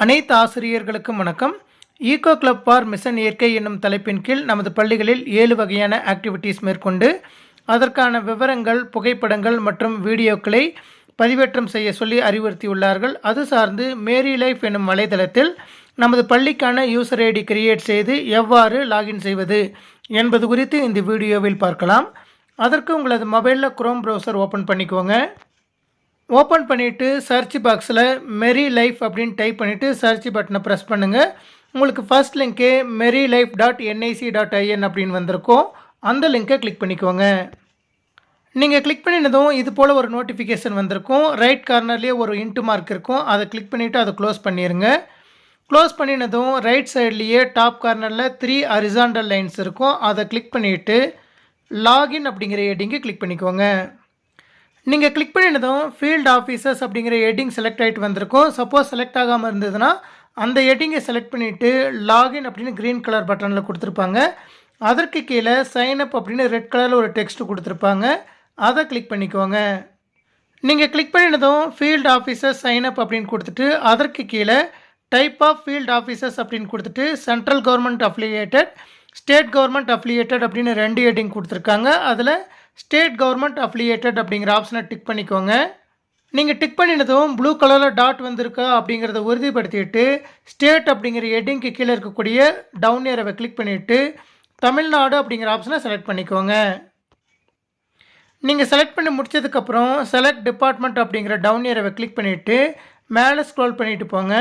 அனைத்து ஆசிரியர்களுக்கும் வணக்கம். ஈகோ கிளப் ஃபார் மிஷன் இயற்கை என்னும் தலைப்பின் கீழ் நமது பள்ளிகளில் 7 வகையான ஆக்டிவிட்டீஸ் மேற்கொண்டு அதற்கான விவரங்கள், புகைப்படங்கள் மற்றும் வீடியோக்களை பதிவேற்றம் செய்ய சொல்லி அறிவுறுத்தியுள்ளார்கள். அது சார்ந்து மேரி லைஃப் என்னும் வலைதளத்தில் நமது பள்ளிக்கான யூசர் ஐடி கிரியேட் செய்து எவ்வாறு லாகின் செய்வது என்பது குறித்து இந்த வீடியோவில் பார்க்கலாம். அதற்கு உங்களது மொபைலில் குரோம் ப்ரௌசர் ஓப்பன் பண்ணிக்கோங்க. ஓப்பன் பண்ணிவிட்டு சர்ச் பாக்ஸில் மெரி லைஃப் அப்படின்னு டைப் பண்ணிவிட்டு சர்ச் பட்டனை ப்ரெஸ் பண்ணுங்கள். உங்களுக்கு ஃபர்ஸ்ட் லிங்க்கு merylife.nic.in அப்படின்னு வந்திருக்கும். அந்த லிங்க்கை கிளிக் பண்ணிக்கோங்க. நீங்கள் கிளிக் பண்ணினதும் இது போல் ஒரு நோட்டிஃபிகேஷன் வந்திருக்கும். ரைட் கார்னர்லேயே ஒரு இன்ட்டு மார்க் இருக்கும். அதை கிளிக் பண்ணிவிட்டு அதை க்ளோஸ் பண்ணிடுங்க. க்ளோஸ் பண்ணினதும் ரைட் சைட்லேயே டாப் கார்னரில் 3 ஹரிசாண்டல் லைன்ஸ் இருக்கும். அதை கிளிக் பண்ணிவிட்டு லாகின் அப்படிங்கிற ஹெட்டிங்கை கிளிக் பண்ணிக்கோங்க. நீங்கள் கிளிக் பண்ணினதும் ஃபீல்ட் ஆஃபீஸர்ஸ் அப்படிங்கிற ஹெட்டிங் செலக்ட் ஆகிட்டு வந்திருக்கும். சப்போஸ் செலக்ட் ஆகாமல் இருந்ததுன்னா அந்த ஹெட்டிங்கை செலக்ட் பண்ணிவிட்டு லாகின் அப்படின்னு க்ரீன் கலர் பட்டனில் கொடுத்துருப்பாங்க. அதற்கு கீழே சைன் அப் அப்படின்னு ரெட் கலரில் ஒரு டெக்ஸ்ட் கொடுத்துருப்பாங்க. அதை கிளிக் பண்ணிக்கோங்க. நீங்கள் கிளிக் பண்ணினதும் ஃபீல்ட் ஆஃபீஸர்ஸ் சைன் அப் அப்படின்னு கொடுத்துட்டு அதற்கு கீழே டைப் ஆஃப் ஃபீல்ட் ஆஃபீஸர்ஸ் அப்படின்னு கொடுத்துட்டு central government affiliated, state government affiliated அப்படின்னு 2 ஹெட்டிங் கொடுத்துருக்காங்க. அதில் ஸ்டேட் கவர்மெண்ட் அஃபிலியேட்டட் அப்படிங்கிற ஆப்ஷனை டிக் பண்ணிக்கோங்க. நீங்கள் டிக் பண்ணினதும் ப்ளூ கலரில் டாட் வந்திருக்கா அப்படிங்கிறத உறுதிப்படுத்திட்டு ஸ்டேட் அப்படிங்கிற ஹெட்டிங்க்கு கீழே இருக்கக்கூடிய டவுன் ஏரோவை கிளிக் பண்ணிவிட்டு தமிழ்நாடு அப்படிங்கிற ஆப்ஷனை செலக்ட் பண்ணிக்கோங்க. நீங்கள் செலக்ட் பண்ணி முடித்ததுக்கப்புறம் செலக்ட் டிபார்ட்மெண்ட் அப்படிங்கிற டவுன் ஏரோவை கிளிக் பண்ணிவிட்டு மேலே ஸ்க்ரோல் பண்ணிவிட்டு போங்க.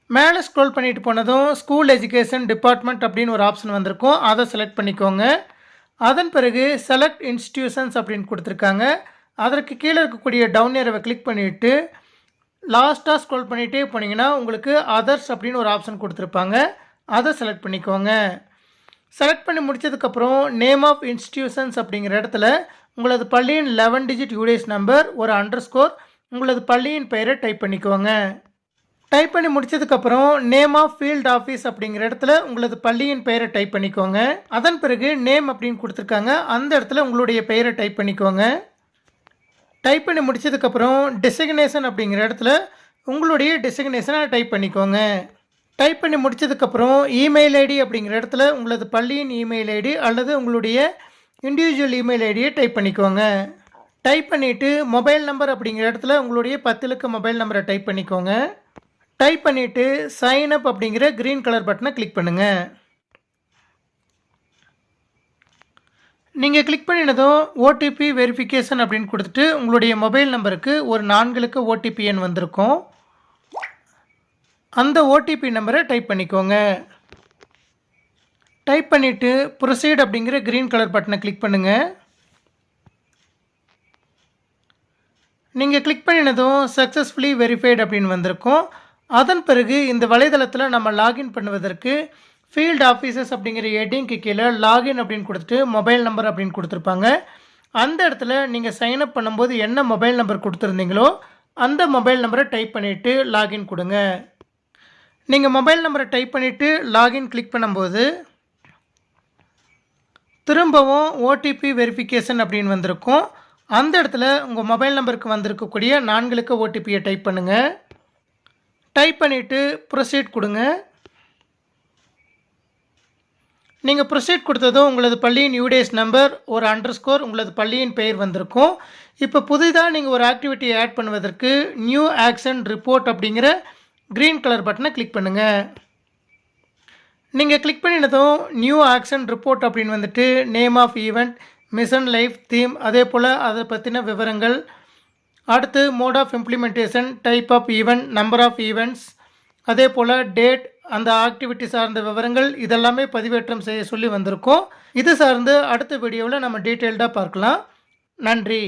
மேலே ஸ்க்ரோல் பண்ணிட்டு போனதும் ஸ்கூல் எஜுகேஷன் டிபார்ட்மெண்ட் அப்படின்னு ஒரு ஆப்ஷன் வந்திருக்கும். அதை செலக்ட் பண்ணிக்கோங்க. அதன் பிறகு செலக்ட் இன்ஸ்டிடியூஷன்ஸ் அப்படின்னு கொடுத்துருக்காங்க. அதற்கு கீழே இருக்கக்கூடிய டவுன் ஏரோவை கிளிக் பண்ணிவிட்டு லாஸ்ட்டாக ஸ்க்ரோல் பண்ணிகிட்டே போனீங்கன்னா உங்களுக்கு அதர்ஸ் அப்படின்னு ஒரு ஆப்ஷன் கொடுத்துருப்பாங்க. அதை செலக்ட் பண்ணிக்கோங்க. செலக்ட் பண்ணி முடித்ததுக்கப்புறம் நேம் ஆஃப் இன்ஸ்டிடியூஷன்ஸ் அப்படிங்கிற இடத்துல உங்களது பள்ளியின் 11 டிஜிட் யூடிஎஸ் நம்பர், ஒரு அண்டர்ஸ்கோர், உங்களது பள்ளியின் பெயரை டைப் பண்ணிக்கோங்க. டைப் பண்ணி முடித்ததுக்கப்புறம் நேம் ஆஃப் ஃபீல்ட் ஆஃபீஸ் அப்படிங்கிற இடத்துல உங்களது பள்ளியின் பெயரை டைப் பண்ணிக்கோங்க. அதன் பிறகு நேம் அப்படின்னு கொடுத்துருக்காங்க. அந்த இடத்துல உங்களுடைய பெயரை டைப் பண்ணிக்கோங்க. டைப் பண்ணி முடித்ததுக்கப்புறம் டெசிக்னேஷன் அப்படிங்கிற இடத்துல உங்களுடைய டெசிக்னேஷனை டைப் பண்ணிக்கோங்க. டைப் பண்ணி முடித்ததுக்கப்புறம் இமெயில் ஐடி அப்படிங்கிற இடத்துல உங்களது பள்ளியின் இமெயில் ஐடி அல்லது உங்களுடைய இண்டிவிஜுவல் இமெயில் ஐடியை டைப் பண்ணிக்கோங்க. டைப் பண்ணிவிட்டு மொபைல் நம்பர் அப்படிங்கிற இடத்துல உங்களுடைய 10 இலக்க மொபைல் நம்பரை டைப் பண்ணிக்கோங்க. டைப் பண்ணிவிட்டு சைன் அப் அப்படிங்கிற க்ரீன் கலர் பட்டனை கிளிக் பண்ணுங்கள். நீங்கள் கிளிக் பண்ணினதும் ஓடிபி வெரிஃபிகேஷன் அப்படின்னு கொடுத்துட்டு உங்களுடைய மொபைல் நம்பருக்கு ஒரு 4 இலக்க ஓடிபி எண் வந்திருக்கும். அந்த ஓடிபி நம்பரை டைப் பண்ணிக்கோங்க. டைப் பண்ணிவிட்டு ப்ரொசீட் அப்படிங்கிற க்ரீன் கலர் பட்டனை கிளிக் பண்ணுங்கள். நீங்கள் கிளிக் பண்ணினதும் சக்ஸஸ்ஃபுல்லி வெரிஃபைடு அப்படின்னு வந்திருக்கும். அதன் பிறகு இந்த வலைதளத்தில் நம்ம லாகின் பண்ணுவதற்கு ஃபீல்ட் ஆஃபீஸர்ஸ் அப்படிங்கிற ஹெட்டிங்க்கு கீழே லாகின் அப்படின்னு கொடுத்துட்டு மொபைல் நம்பர் அப்படின்னு கொடுத்துருப்பாங்க. அந்த இடத்துல நீங்கள் சைன் அப் பண்ணும்போது என்ன மொபைல் நம்பர் கொடுத்துருந்தீங்களோ அந்த மொபைல் நம்பரை டைப் பண்ணிவிட்டு லாகின் கொடுங்க. நீங்கள் மொபைல் நம்பரை டைப் பண்ணிவிட்டு லாகின் கிளிக் பண்ணும்போது திரும்பவும் ஓடிபி வெரிஃபிகேஷன் அப்படின்னு வந்திருக்கும். அந்த இடத்துல உங்கள் மொபைல் நம்பருக்கு வந்திருக்கக்கூடிய 4 இலக்க ஓடிபியை டைப் பண்ணுங்கள். டைப் பண்ணிவிட்டு ப்ரொசீட் கொடுங்க. நீங்கள் ப்ரொசீட் கொடுத்ததும் உங்களது பள்ளியின் யூடிஎஸ் நம்பர், ஒரு அண்டர்ஸ்கோர், உங்களது பள்ளியின் பெயர் வந்திருக்கும். இப்போ புதிதாக நீங்கள் ஒரு ஆக்டிவிட்டியை ஆட் பண்ணுவதற்கு நியூ ஆக்ஷன் ரிப்போர்ட் அப்படிங்கிற க்ரீன் கலர் பட்டனை கிளிக் பண்ணுங்கள். நீங்கள் கிளிக் பண்ணினதும் நியூ ஆக்ஷன் ரிப்போர்ட் அப்படின்னு வந்துட்டு name of event, mission life theme, அதே போல் அதை பற்றின விவரங்கள், அடுத்து mode of implementation, type of event, number of events, அதே போல் டேட், அந்த ஆக்டிவிட்டி சார்ந்த விவரங்கள் இதெல்லாமே பதிவேற்றம் செய்ய சொல்லி வந்திருக்கோம். இது சார்ந்து அடுத்த வீடியோவில் நம்ம டீட்டெயில்டாக பார்க்கலாம். நன்றி.